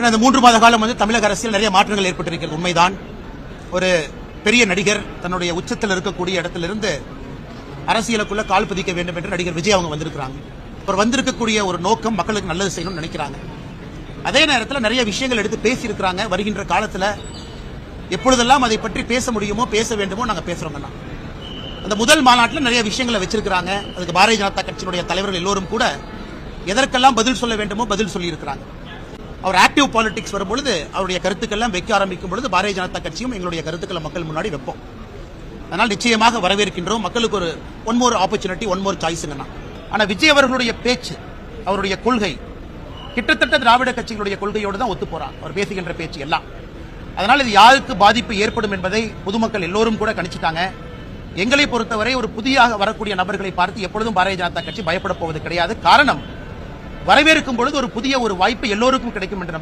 அந்த 3 மாத காலம் தமிழக அரசியல் நிறைய மாற்றங்கள் ஏற்பட்டிருக்கிறது. உண்மைதான். ஒரு பெரிய நடிகர் தன்னுடைய உச்சத்தில் இருக்கக்கூடிய இடத்திலிருந்து அரசியலுக்குள்ள கால் பதிக்க வேண்டும் என்று நடிகர் விஜய் அவங்க வந்திருக்கிறாங்க. அவர் வந்திருக்கக்கூடிய ஒரு நோக்கம் மக்களுக்கு நல்லது செய்யணும்னு நினைக்கிறாங்க. அதே நேரத்தில் நிறைய விஷயங்கள் எடுத்து பேசியிருக்கிறாங்க. வருகின்ற காலத்தில் எப்பொழுதெல்லாம் அதை பற்றி பேச முடியுமோ பேச வேண்டுமோ நாங்கள் பேசுறோம்னா அந்த முதல் மாநாட்டில் நிறைய விஷயங்களை வச்சிருக்கிறாங்க. அதுக்கு பாரதிய ஜனதா கட்சியினுடைய தலைவர்கள் எல்லோரும் கூட எதற்கெல்லாம் பதில் சொல்ல வேண்டுமோ பதில் சொல்லி இருக்கிறாங்க. அவர் ஆக்டிவ் பாலிடிக்ஸ் வரும்பொழுது அவருடைய கருத்துக்கெல்லாம் வைக்க ஆரம்பிக்கும் பொழுது பாரதிய ஜனதா கட்சியும் எங்களுடைய கருத்துக்களை மக்கள் முன்னாடி வைப்போம். அதனால் நிச்சயமாக வரவேற்கின்றோம். மக்களுக்கு ஒரு one more opportunity, one more சாய்ஸ்ங்கண்ணா. ஆனால் விஜய் அவர்களுடைய பேச்சு, அவருடைய கொள்கை கிட்டத்தட்ட திராவிட கட்சிகளுடைய கொள்கையோடு தான் ஒத்து போறாங்க. அவர் பேசுகின்ற பேச்சு எல்லாம். அதனால் இது யாருக்கு பாதிப்பு ஏற்படும் என்பதை பொதுமக்கள் எல்லோரும் கூட கணிச்சிட்டாங்க. எங்களை பொறுத்தவரை ஒரு புதிய வரக்கூடிய நபர்களை பார்த்து எப்பொழுதும் பாரதிய ஜனதா கட்சி பயப்பட போவது கிடையாது. காரணம், வரவேற்கும் பொழுது ஒரு புதிய வாய்ப்பு எல்லோருக்கும் கிடைக்கும் என்று